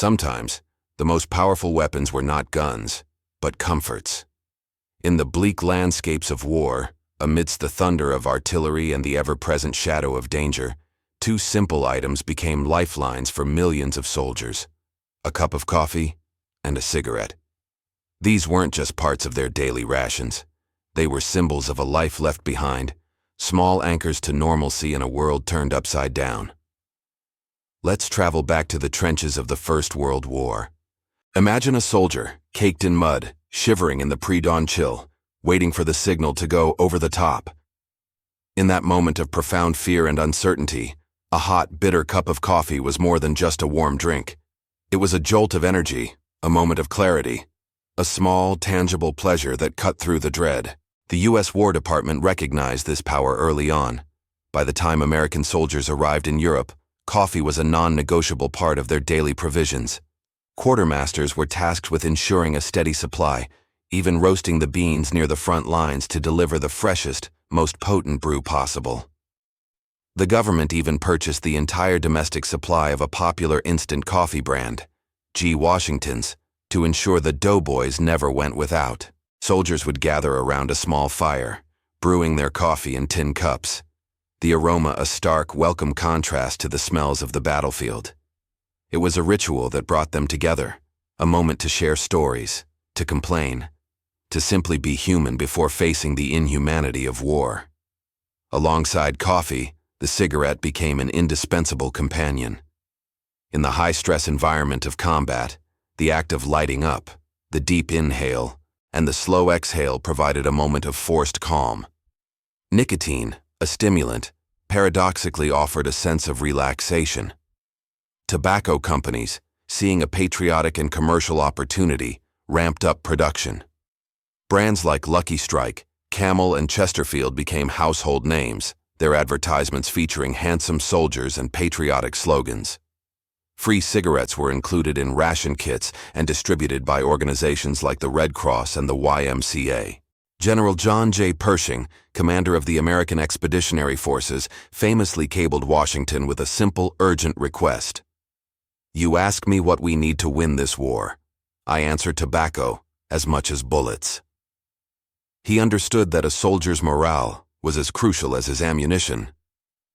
Sometimes, the most powerful weapons were not guns, but comforts. In the bleak landscapes of war, amidst the thunder of artillery and the ever-present shadow of danger, two simple items became lifelines for millions of soldiers: a cup of coffee and a cigarette. These weren't just parts of their daily rations. They were symbols of a life left behind, small anchors to normalcy in a world turned upside down. Let's travel back to the trenches of the First World War. Imagine a soldier, caked in mud, shivering in the pre-dawn chill, waiting for the signal to go over the top. In that moment of profound fear and uncertainty, a hot, bitter cup of coffee was more than just a warm drink. It was a jolt of energy, a moment of clarity, a small, tangible pleasure that cut through the dread. The U.S. War Department recognized this power early on. By the time American soldiers arrived in Europe, coffee was a non-negotiable part of their daily provisions. Quartermasters were tasked with ensuring a steady supply, even roasting the beans near the front lines to deliver the freshest, most potent brew possible. The government even purchased the entire domestic supply of a popular instant coffee brand, G. Washington's, to ensure the doughboys never went without. Soldiers would gather around a small fire, brewing their coffee in tin cups, the aroma a stark, welcome contrast to the smells of the battlefield. It was a ritual that brought them together, a moment to share stories, to complain, to simply be human before facing the inhumanity of war. Alongside coffee, the cigarette became an indispensable companion. In the high-stress environment of combat, the act of lighting up, the deep inhale, and the slow exhale provided a moment of forced calm. Nicotine, a stimulant, paradoxically offered a sense of relaxation. Tobacco companies, seeing a patriotic and commercial opportunity, ramped up production. Brands like Lucky Strike, Camel, and Chesterfield became household names, their advertisements featuring handsome soldiers and patriotic slogans. Free cigarettes were included in ration kits and distributed by organizations like the Red Cross and the YMCA. General John J. Pershing, commander of the American Expeditionary Forces, famously cabled Washington with a simple, urgent request. "You ask me what we need to win this war. I answer tobacco as much as bullets." He understood that a soldier's morale was as crucial as his ammunition.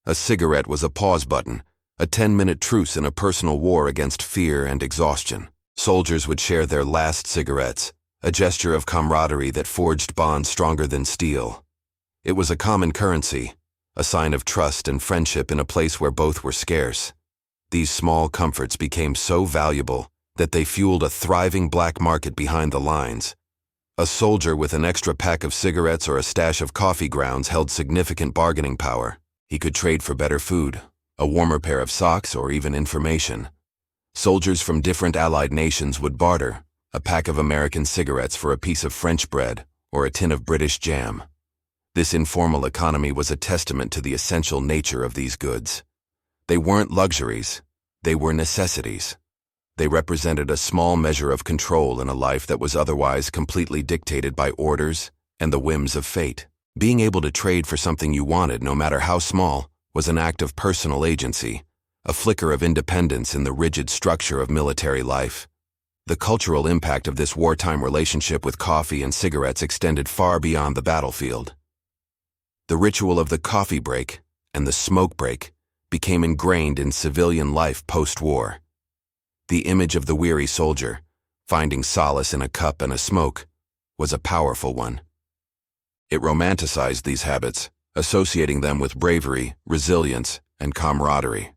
A cigarette was a pause button, a 10-minute truce in a personal war against fear and exhaustion. Soldiers would share their last cigarettes, a gesture of camaraderie that forged bonds stronger than steel. It was a common currency, a sign of trust and friendship in a place where both were scarce. These small comforts became so valuable that they fueled a thriving black market behind the lines. A soldier with an extra pack of cigarettes or a stash of coffee grounds held significant bargaining power. He could trade for better food, a warmer pair of socks, or even information. Soldiers from different allied nations would barter, a pack of American cigarettes for a piece of French bread or a tin of British jam. This informal economy was a testament to the essential nature of these goods. They weren't luxuries, they were necessities. They represented a small measure of control in a life that was otherwise completely dictated by orders and the whims of fate. Being able to trade for something you wanted, no matter how small, was an act of personal agency, a flicker of independence in the rigid structure of military life. The cultural impact of this wartime relationship with coffee and cigarettes extended far beyond the battlefield. The ritual of the coffee break and the smoke break became ingrained in civilian life post-war. The image of the weary soldier, finding solace in a cup and a smoke, was a powerful one. It romanticized these habits, associating them with bravery, resilience, and camaraderie.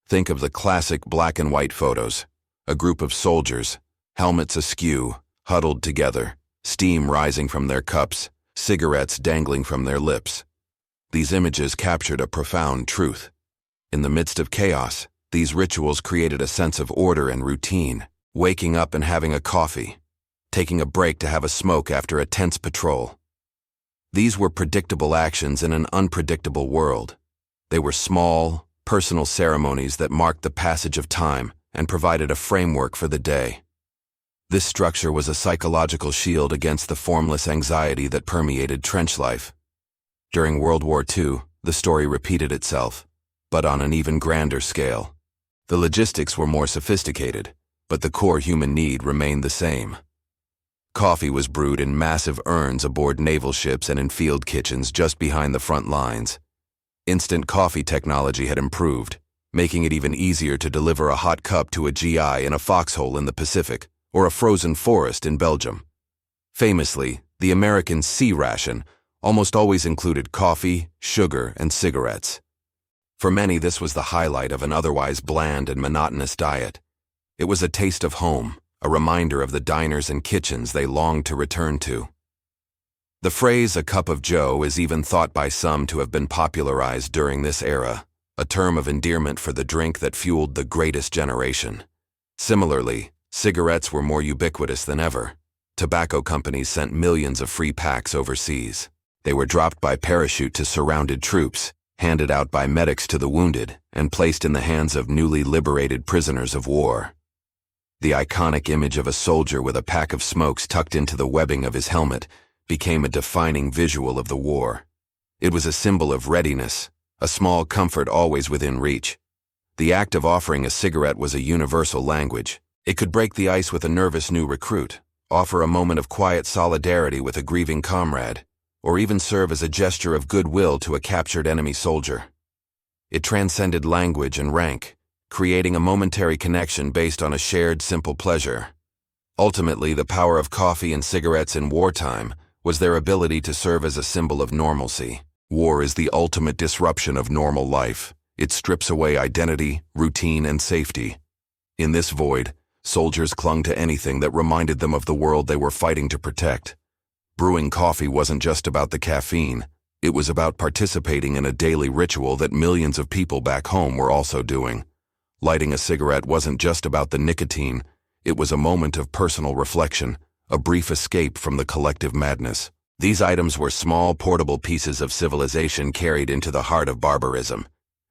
Think of the classic black and white photos, a group of soldiers, helmets askew, huddled together, steam rising from their cups, cigarettes dangling from their lips. These images captured a profound truth. In the midst of chaos, these rituals created a sense of order and routine, waking up and having a coffee, taking a break to have a smoke after a tense patrol. These were predictable actions in an unpredictable world. They were small, personal ceremonies that marked the passage of time and provided a framework for the day. This structure was a psychological shield against the formless anxiety that permeated trench life. During World War II, the story repeated itself, but on an even grander scale. The logistics were more sophisticated, but the core human need remained the same. Coffee was brewed in massive urns aboard naval ships and in field kitchens just behind the front lines. Instant coffee technology had improved, making it even easier to deliver a hot cup to a GI in a foxhole in the Pacific or a frozen forest in Belgium. Famously, the American sea ration almost always included coffee, sugar, and cigarettes. For many, this was the highlight of an otherwise bland and monotonous diet. It was a taste of home, a reminder of the diners and kitchens they longed to return to. The phrase, "a cup of joe," is even thought by some to have been popularized during this era, a term of endearment for the drink that fueled the greatest generation. Similarly, cigarettes were more ubiquitous than ever. Tobacco companies sent millions of free packs overseas. They were dropped by parachute to surrounded troops, handed out by medics to the wounded, and placed in the hands of newly liberated prisoners of war. The iconic image of a soldier with a pack of smokes tucked into the webbing of his helmet became a defining visual of the war. It was a symbol of readiness, a small comfort always within reach. The act of offering a cigarette was a universal language. It could break the ice with a nervous new recruit, offer a moment of quiet solidarity with a grieving comrade, or even serve as a gesture of goodwill to a captured enemy soldier. It transcended language and rank, creating a momentary connection based on a shared simple pleasure. Ultimately, the power of coffee and cigarettes in wartime was their ability to serve as a symbol of normalcy. War is the ultimate disruption of normal life. It strips away identity, routine, and safety. In this void, soldiers clung to anything that reminded them of the world they were fighting to protect. Brewing coffee wasn't just about the caffeine. It was about participating in a daily ritual that millions of people back home were also doing. Lighting a cigarette wasn't just about the nicotine. It was a moment of personal reflection, a brief escape from the collective madness. These items were small, portable pieces of civilization carried into the heart of barbarism.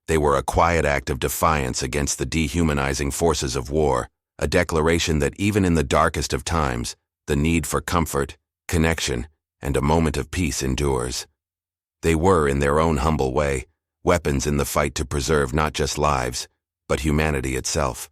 They were a quiet act of defiance against the dehumanizing forces of war, a declaration that even in the darkest of times, the need for comfort, connection, and a moment of peace endures. They were, in their own humble way, weapons in the fight to preserve not just lives, but humanity itself.